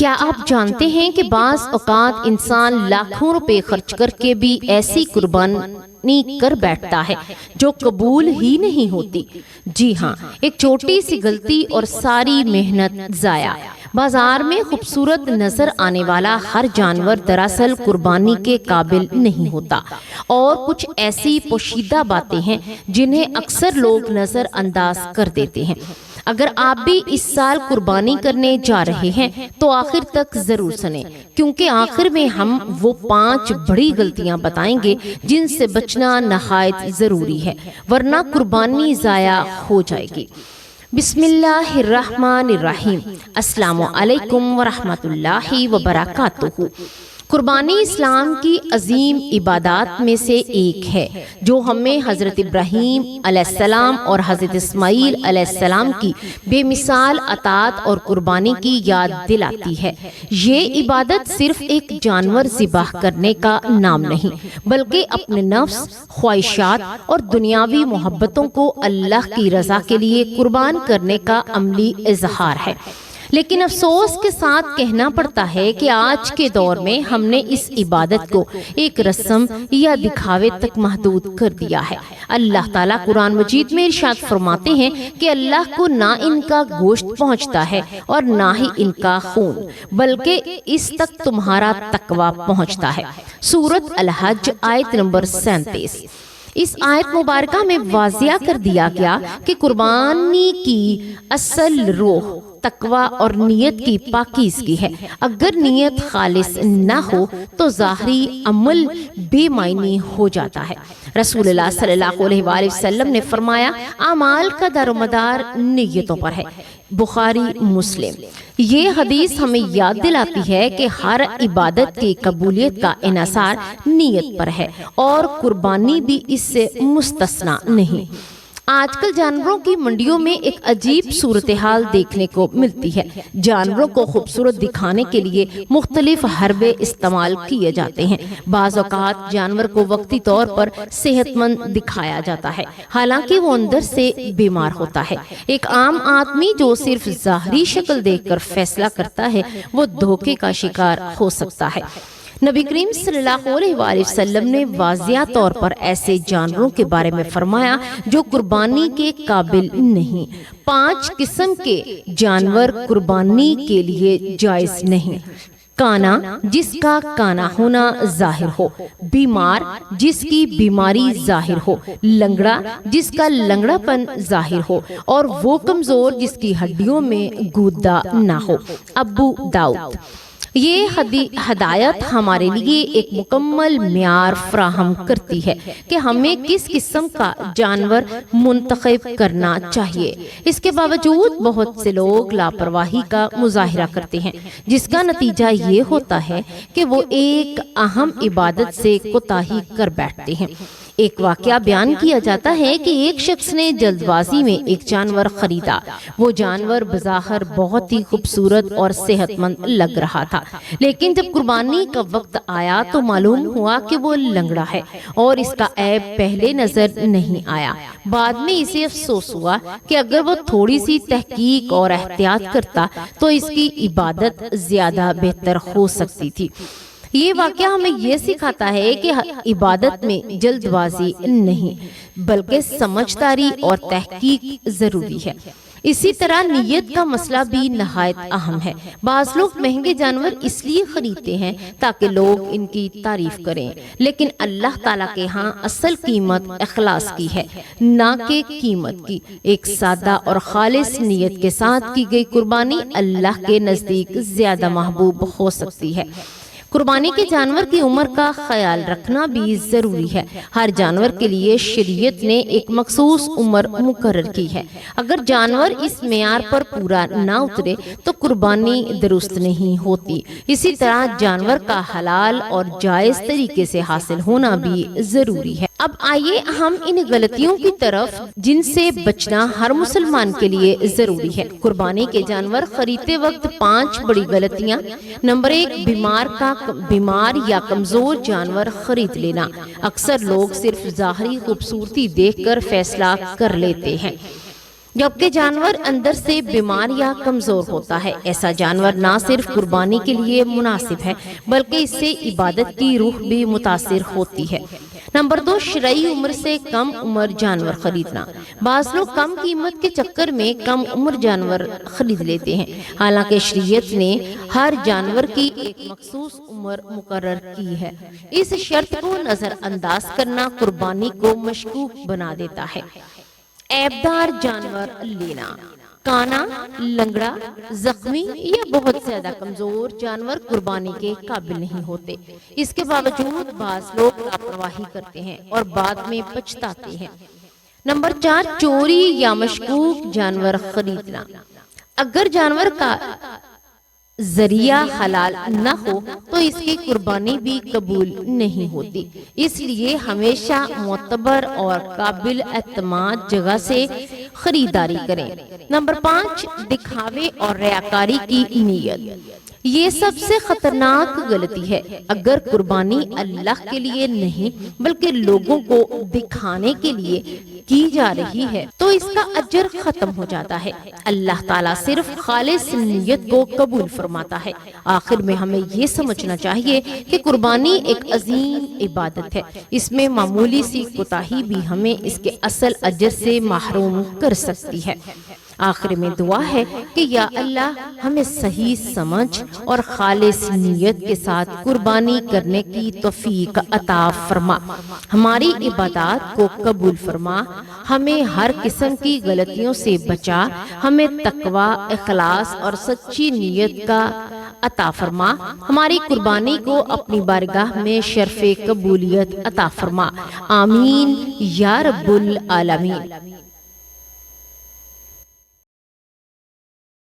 کیا آپ جانتے ہیں کہ بعض اوقات انسان لاکھوں روپے خرچ کر کے بھی ایسی قربانی کر بیٹھتا ہے جو قبول ہی نہیں ہوتی؟ جی ہاں، ایک چھوٹی سی غلطی اور ساری محنت ضائع۔ بازار میں خوبصورت نظر آنے والا ہر جانور دراصل قربانی کے قابل نہیں ہوتا، اور کچھ ایسی پوشیدہ باتیں ہیں جنہیں اکثر لوگ نظر انداز کر دیتے ہیں۔ اگر آپ بھی اس سال قربانی کرنے جا رہے ہیں تو آخر تک ضرور سنیں، کیونکہ آخر میں ہم وہ 5 بڑی غلطیاں بتائیں گے جن سے بچنا نہایت ضروری ہے، ورنہ قربانی ضائع ہو جائے گی۔ بسم اللہ الرحمن الرحیم۔ السلام علیکم ورحمۃ اللہ وبرکاتہ۔ قربانی اسلام کی عظیم عبادات میں سے ایک ہے جو ہمیں حضرت ابراہیم علیہ السلام اور حضرت اسماعیل علیہ السلام کی بے مثال اطاعت اور قربانی کی یاد دلاتی ہے۔ یہ عبادت صرف ایک جانور ذبح کرنے کا نام نہیں، بلکہ اپنے نفس، خواہشات اور دنیاوی محبتوں کو اللہ کی رضا کے لیے قربان کرنے کا عملی اظہار ہے۔ لیکن افسوس کے ساتھ کہنا پڑتا ہے کہ آج کے دور میں ہم نے اس عبادت کو ایک رسم یا دکھاوے تک محدود کر دیا ہے۔ اللہ تعالیٰ قرآن مجید میں ارشاد فرماتے ہیں کہ اللہ کو نہ ان کا گوشت پہنچتا ہے اور نہ ہی ان کا خون، بلکہ اس تک تمہارا تقوی پہنچتا ہے۔ سورۃ الحج آیت نمبر 37۔ اس آیت مبارکہ میں واضح کر دیا گیا کہ قربانی کی اصل روح تقوی اور نیت کی پاکیزگی ہے۔ اگر نیت خالص نہ ہو تو ظاہری عمل بے معنی ہو جاتا ہے۔ رسول اللہ صلی اللہ علیہ وآلہ وسلم نے فرمایا، اعمال کا دار و مدار نیتوں پر ہے۔ بخاری مسلم۔ یہ حدیث ہمیں یاد دلاتی ہے کہ ہر عبادت کی قبولیت کا انحصار نیت پر ہے، اور قربانی بھی اس سے مستثنا نہیں۔ آج کل جانوروں کی منڈیوں میں ایک عجیب صورتحال دیکھنے کو ملتی ہے۔ جانوروں کو خوبصورت دکھانے کے لیے مختلف حربے استعمال کیے جاتے ہیں۔ بعض اوقات جانور کو وقتی طور پر صحت مند دکھایا جاتا ہے، حالانکہ وہ اندر سے بیمار ہوتا ہے۔ ایک عام آدمی جو صرف ظاہری شکل دیکھ کر فیصلہ کرتا ہے، وہ دھوکے کا شکار ہو سکتا ہے۔ نبی کریم صلی اللہ علیہ وآلہ وسلم نے واضح طور پر ایسے جانوروں کے بارے میں فرمایا جو قربانی کے قابل نہیں۔ 5 قسم کے جانور قربانی کے لیے جائز نہیں۔ کانا، جس کا کانا ہونا ظاہر ہو، بیمار، جس کی بیماری ظاہر ہو، لنگڑا، جس کا لنگڑا پن ظاہر ہو، اور وہ کمزور جس کی ہڈیوں میں گودا نہ ہو۔ ابو داؤد۔ یہ ہدایت ہمارے لیے ایک مکمل معیار فراہم کرتی ہے کہ ہمیں کس قسم کا جانور منتخب کرنا چاہیے۔ اس کے باوجود بہت سے لوگ لاپرواہی کا مظاہرہ کرتے ہیں، جس کا نتیجہ یہ ہوتا ہے کہ وہ ایک اہم عبادت سے کوتاہی کر بیٹھتے ہیں۔ ایک واقعہ بیان کیا جاتا ہے کہ ایک شخص نے جلد بازی میں ایک جانور خریدا۔ وہ جانور بظاہر بہت ہی خوبصورت اور صحت مند لگ رہا تھا، لیکن جب قربانی کا وقت آیا تو معلوم ہوا کہ وہ لنگڑا ہے، اور اس کا عیب پہلے نظر نہیں آیا۔ بعد میں اسے افسوس ہوا کہ اگر وہ تھوڑی سی تحقیق اور احتیاط کرتا تو اس کی عبادت زیادہ بہتر ہو سکتی تھی۔ یہ واقعہ ہمیں یہ سکھاتا ہے کہ عبادت میں جلد بازی نہیں، بلکہ سمجھداری اور تحقیق ضروری ہے۔ اسی طرح نیت کا مسئلہ بھی نہایت اہم ہے۔ بعض لوگ مہنگے جانور اس لیے خریدتے ہیں تاکہ لوگ ان کی تعریف کریں، لیکن اللہ تعالیٰ کے ہاں اصل قیمت اخلاص کی ہے، نہ کہ قیمت کی۔ ایک سادہ اور خالص نیت کے ساتھ کی گئی قربانی اللہ کے نزدیک زیادہ محبوب ہو سکتی ہے۔ قربانی کے جانور کی عمر کا خیال رکھنا بھی ضروری ہے۔ ہر جانور کے لیے شریعت نے ایک مخصوص عمر مقرر کی ہے۔ اگر جانور اس معیار پر پورا نہ اترے تو قربانی درست نہیں ہوتی۔ اسی طرح جانور کا حلال اور جائز طریقے سے حاصل ہونا بھی ضروری ہے۔ اب آئیے ہم ان غلطیوں کی طرف جن سے بچنا ہر مسلمان کے لیے ضروری ہے۔ قربانی کے جانور خریدتے وقت 5 بڑی غلطیاں۔ نمبر 1، بیمار یا کمزور جانور خرید لینا۔ اکثر لوگ صرف ظاہری خوبصورتی دیکھ کر فیصلہ کر لیتے ہیں۔ جبکہ جانور اندر سے بیمار یا کمزور ہوتا ہے۔ ایسا جانور نہ صرف قربانی کے لیے مناسب ہے بلکہ اس سے عبادت کی روح بھی متاثر ہوتی ہے۔ نمبر 2، شرعی عمر سے کم عمر جانور خریدنا۔ بعض لوگ کم قیمت کے چکر میں کم عمر جانور خرید لیتے ہیں، حالانکہ شریعت نے ہر جانور کی ایک مخصوص عمر مقرر کی ہے۔ اس شرط کو نظر انداز کرنا قربانی کو مشکوک بنا دیتا ہے۔ عیبدار جانور لینا۔ کانا، لنگڑا، زخمی یا بہت زیادہ کمزور جانور قربانی کے قابل نہیں ہوتے۔ اس کے باوجود بعض لوگ لاپرواہی کرتے ہیں اور بعد میں پچھتاتے ہیں۔ نمبر 4، چوری یا مشکوک جانور خریدنا۔ اگر جانور کا ذریعہ حلال نہ ہو تو اس کی قربانی بھی قبول نہیں ہوتی، اس لیے ہمیشہ معتبر اور قابل اعتماد جگہ سے خریداری کریں۔ نمبر 5، دکھاوے اور ریاکاری کی نیت۔ یہ سب سے خطرناک غلطی ہے۔ اگر قربانی اللہ کے لیے نہیں بلکہ لوگوں کو دکھانے کے لیے کی جا رہی ہے تو اس کا اجر ختم ہو جاتا ہے۔ اللہ تعالیٰ صرف خالص نیت کو قبول فرماتا ہے۔ آخر میں ہمیں یہ سمجھنا چاہیے کہ قربانی ایک عظیم عبادت ہے۔ اس میں معمولی سی کوتاہی بھی ہمیں اس کے اصل اجر سے محروم کر سکتی ہے۔ آخر میں دعا ہے کہ یا اللہ ہمیں صحیح سمجھ اور خالص نیت کے ساتھ قربانی کرنے کی توفیق عطا فرما، ہماری عبادات کو قبول فرما، ہمیں ہر قسم کی غلطیوں سے بچا، ہمیں تقوی، اخلاص اور سچی نیت کا عطا فرما، ہماری قربانی کو اپنی بارگاہ میں شرف قبولیت عطا فرما۔ آمین یا رب العالمین۔